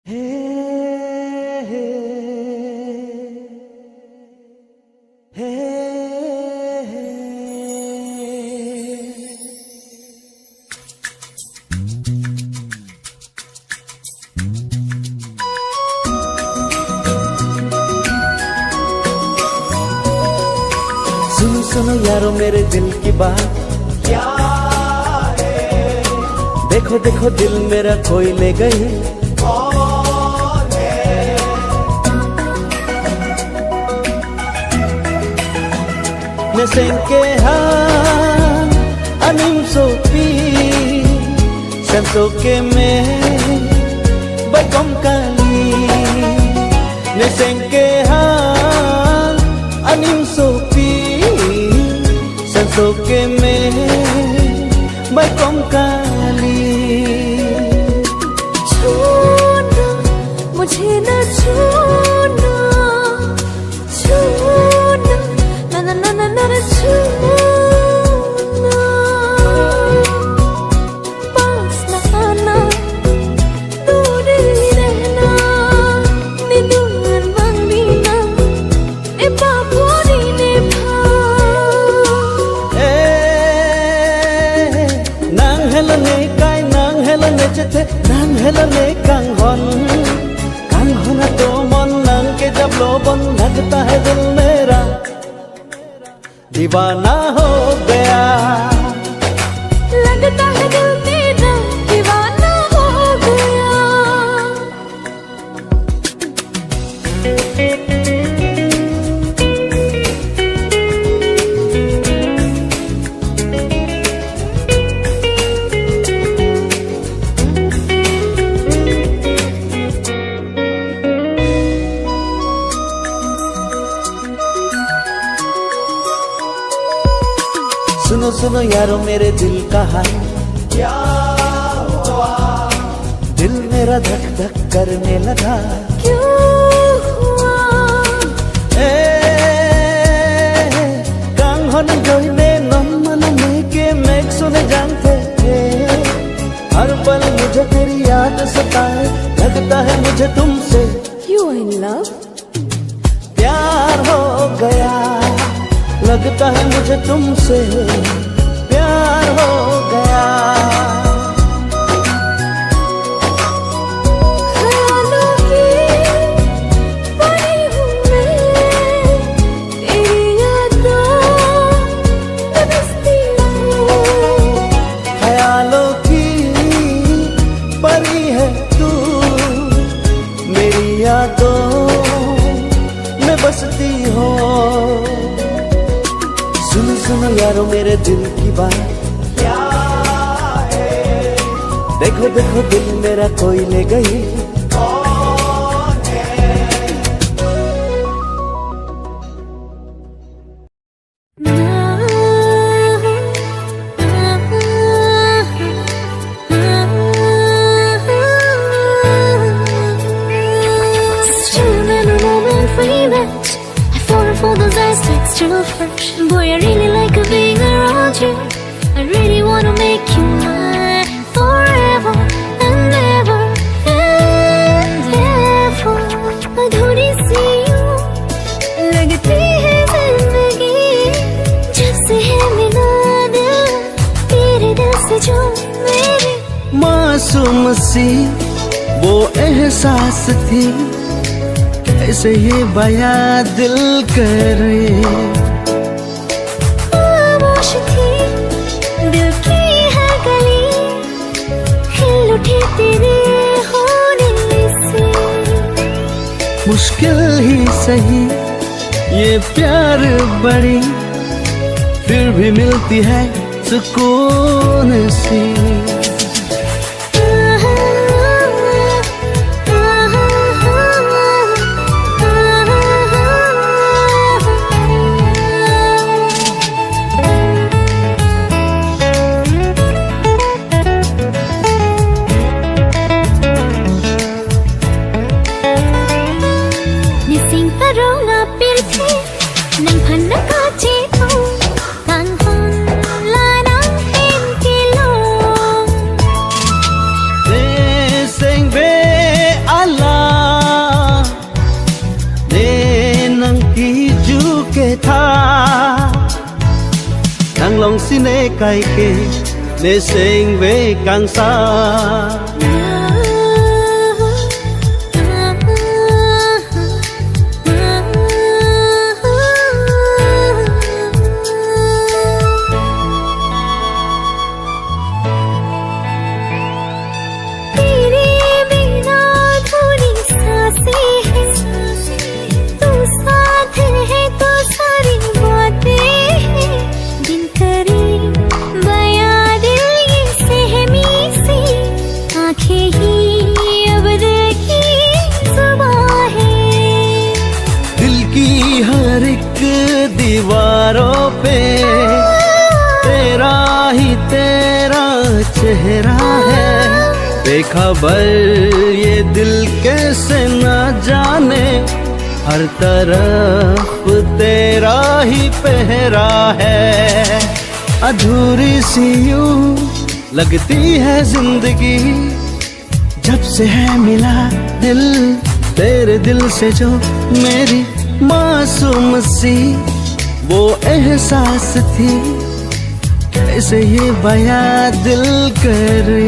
सुनो सुनो यारो मेरे दिल की बात क्या है। देखो देखो दिल मेरा कोई ले गई कौन है। Nesenke ha anim sopi sansoke me bai kom kali. Nesenke ha anim sopi sansoke me bai kom kali. छोड़ना मुझे न छोड़ना, छोड़ना ना ना ना ना ना छोड़ना। पास न आना दूर ही रहना, नी दूर मांगना ए बाबूरी ने भा। Nang helane kai nang helane jete nang helane kang hon to mon nang ke jab lobon लगता है दिल मेरा दीवाना हो गया। लगता है दिल मेरा दीवाना हो गया। सुनो सुनो यारो मेरे दिल का हाल क्या हुआ। दिल मेरा धक धक करने लगा क्यों हुआ कांग हन जोइने नम मन में के मेघ सुने जानते हर पल मुझे तेरी याद सताए। लगता है मुझे तुमसे You are in love? प्यार हो गया। लगता है मुझे तुमसे प्यार हो गया। ख्यालों की परी हूँ मैं, तेरी यादों में बसती हूँ। ख्यालों की परी है तू मेरी यादों में बसती हो। सुनो सुनो यारो मेरे दिल की बात क्या है। देखो देखो दिल मेरा कोई ले गई कौन है। Still remember moment we met. I fall for those eyes like still fresh. Boy, I really like being around you. I really wanna make you mine forever and ever and ever. अधूरी सी यूं लगती है जिंदगी, जब से है मिला दिल तेरे दिल से जो मेरे। मासूम सी वो एहसास थी कैसे ये बयां दिल करे। खामोश थी दिल की है गली, खिल उठी तेरे होने से। मुश्किल ही सही ये प्यार बड़ी फिर भी मिलती है सुकून सी। Nang cay kê để sinh về càng xa. दीवारों पे तेरा ही तेरा चेहरा है, बेखबर ये दिल कैसे न जाने, हर तरफ तेरा ही पहरा है। अधूरी सी यूं लगती है जिंदगी, जब से है मिला दिल तेरे दिल से, जो मेरी मासूम सी वो एहसास थी, कैसे ये बयां दिल करे।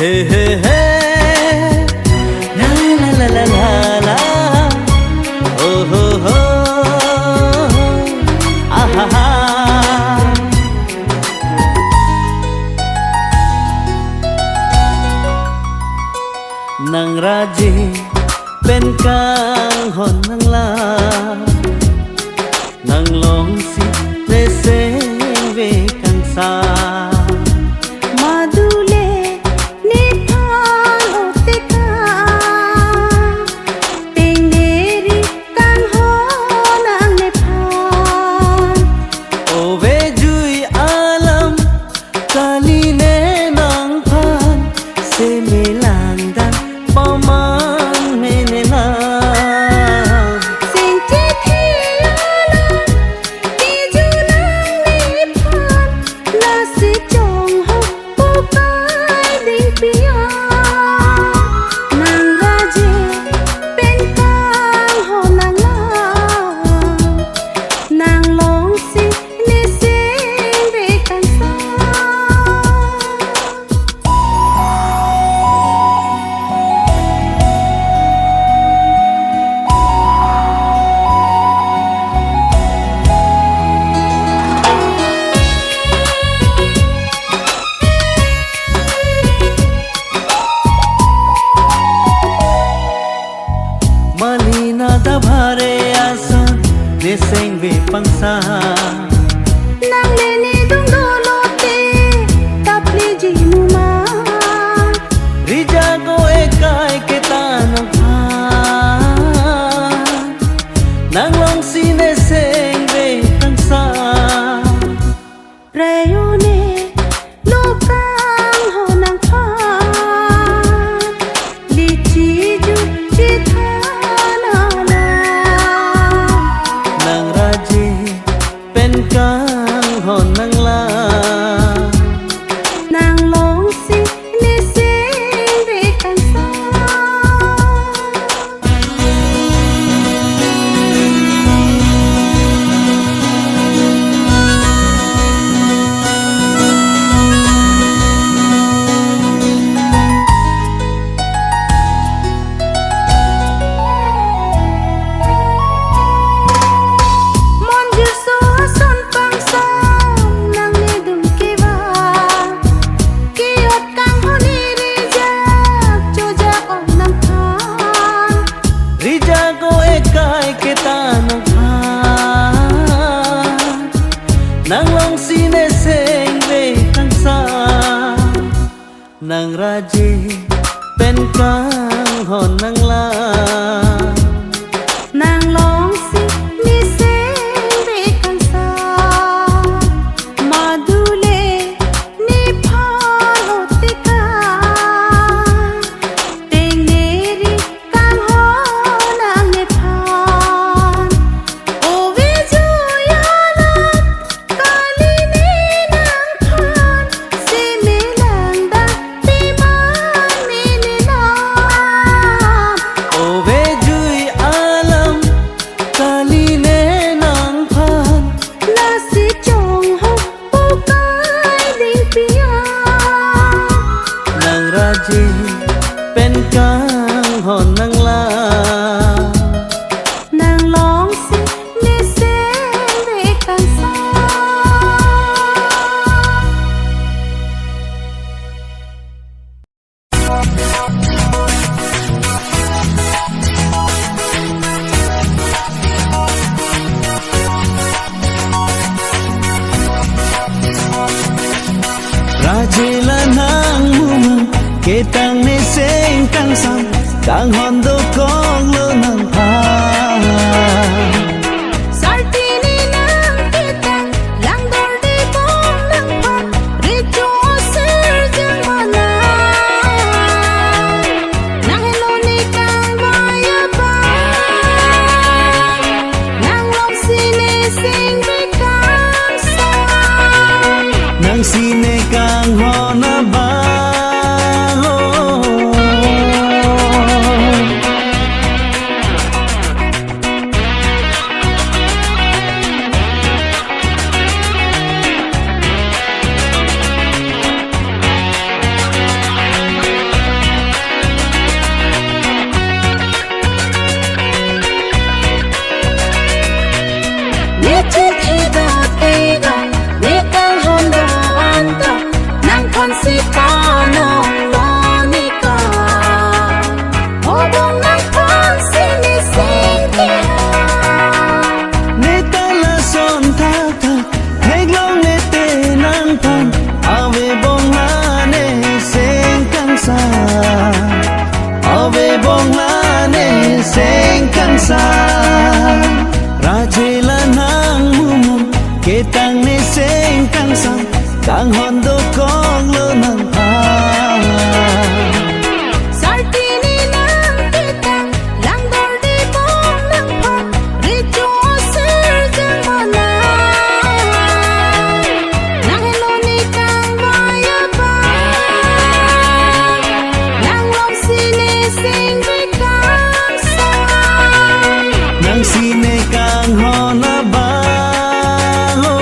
हे हे हे ला ला ला ला ला ला, ओ हो आहा। Nang raji bên kang hòn nang la, nang long si để se về càng xa. Nada bhare asa deseng ve pangsa, nang leni dung dolo te tapli jinuma, rija go ekai ke tanang pha, nang long sine seng ve pangsa, prayone lokang ho nang pha, lichi ju chitha. Kang hòn nang la, nàng long si ne se về càng xa. Nang long sine seng ve kang sa, nang raji pen kang hòn nang la nàng long si mi se ve kan sa madule ni pha hote ka teng neri kam ho nang ne phan o ve jo ya la kali ne nang phan se me lang da te man me ne na ô về dưới alam kali ne nang phan na si chong ho po kai ding pia nang raji pen kang hòn nang la nàng long si mi se ve kan sa rajela nang mumang ketang ne seng kang sam kang hòn do kong lo nang phan sartini nang kita lang dor de bong nang phan ri cho sir jang mana nang hello ni kang maya ba nang long si ne sing ve kan sa nang sine kang hòn na ba lo ni chi chi da te ga ni kang hon da an da nang kon si pa no lo ni ka o dong nang kon si ni sing ke ne ta la son tha tha thek long ne te nang phan ave bong la ne seng kang sa ave bong la ne seng kang sa rajela nang mumum ketang ne seng kang sa kang hòn do kong lo nang phan sartini nang kita lang dor de bong nang phan ri cho sir jang mana nang hello ni kang maya ba nang long si ne sing ve kan sa nang sine kang hòn na ba lo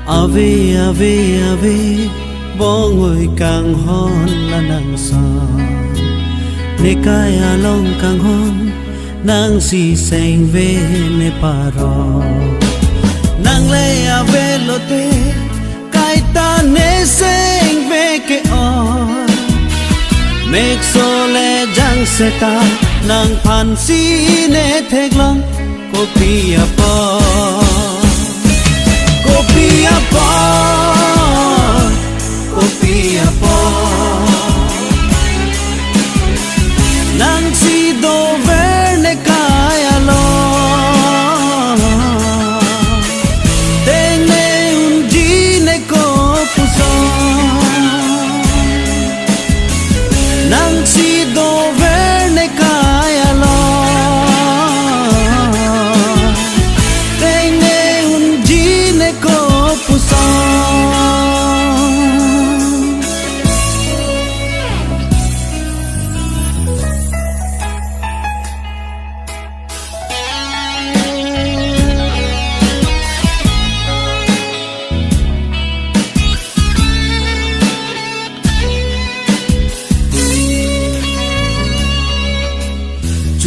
ave ave ave bong ơi càng hon là nang son ne kaya long càng hon nang si seng ve ne paro nang le ave lote kai ta ne seng ve ke on mek so le jang se ta nang phan si ne thek long ko pia po Copia po nang si do verne kaya lo tene un gine ko puso nang si do verne kaya lo tene un gine ko puso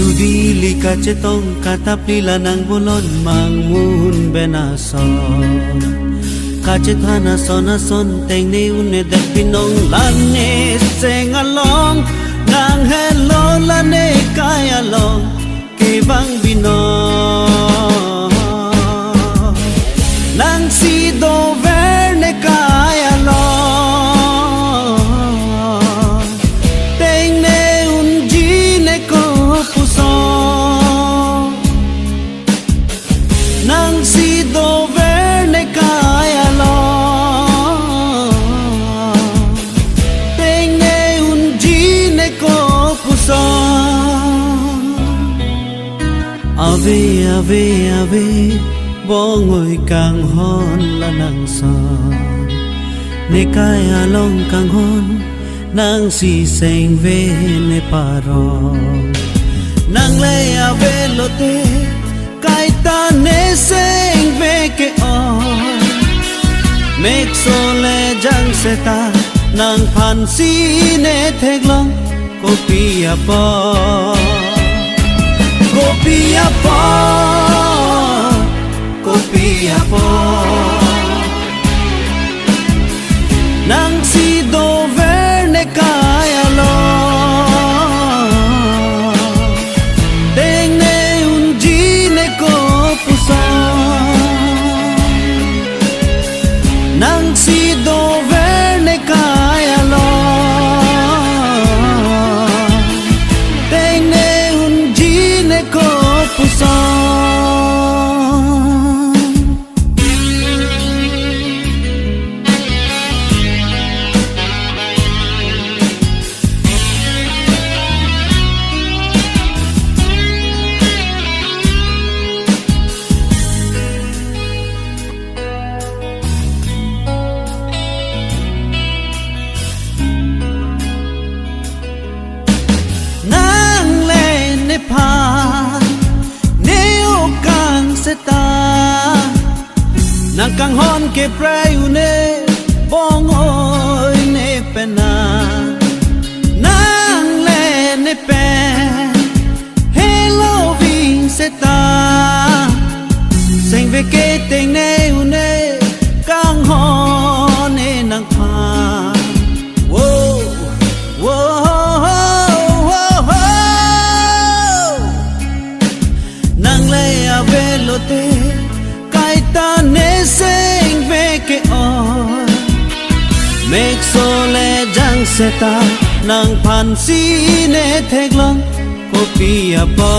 Judi lika chetong katapli lanang bolon mangmun benaso Kachethana sona son teng ne une dak pinong lane seng along nang hello lane kaya long ke bang bino nang si do verne kaya long teng ne un ji ne ko puso nang si do verne kaya long teng ne un ji ne ko puso ave ave ave bong ơi càng hon là nàng son ne kaya long càng hon nàng si seng ve ne parong nàng le ave lote kai ta ne seng ve ke on mek so le jang se ta nàng phan si ne thek long kopia po kopia po kopia po nang si do verne kaya lo teng ne un ji ne ko puso nang si do verne kaya lo teng ne un ji ne ko puso nang kang hon ke pray une bong oi ne pena nang le ne pe hello ving seta seng ve ke teng ne une kang hon ne nang pa wo wo nang le ave lote ta ne seng ve ke on mek so le jang se ta nang phan si ne thek long kopia po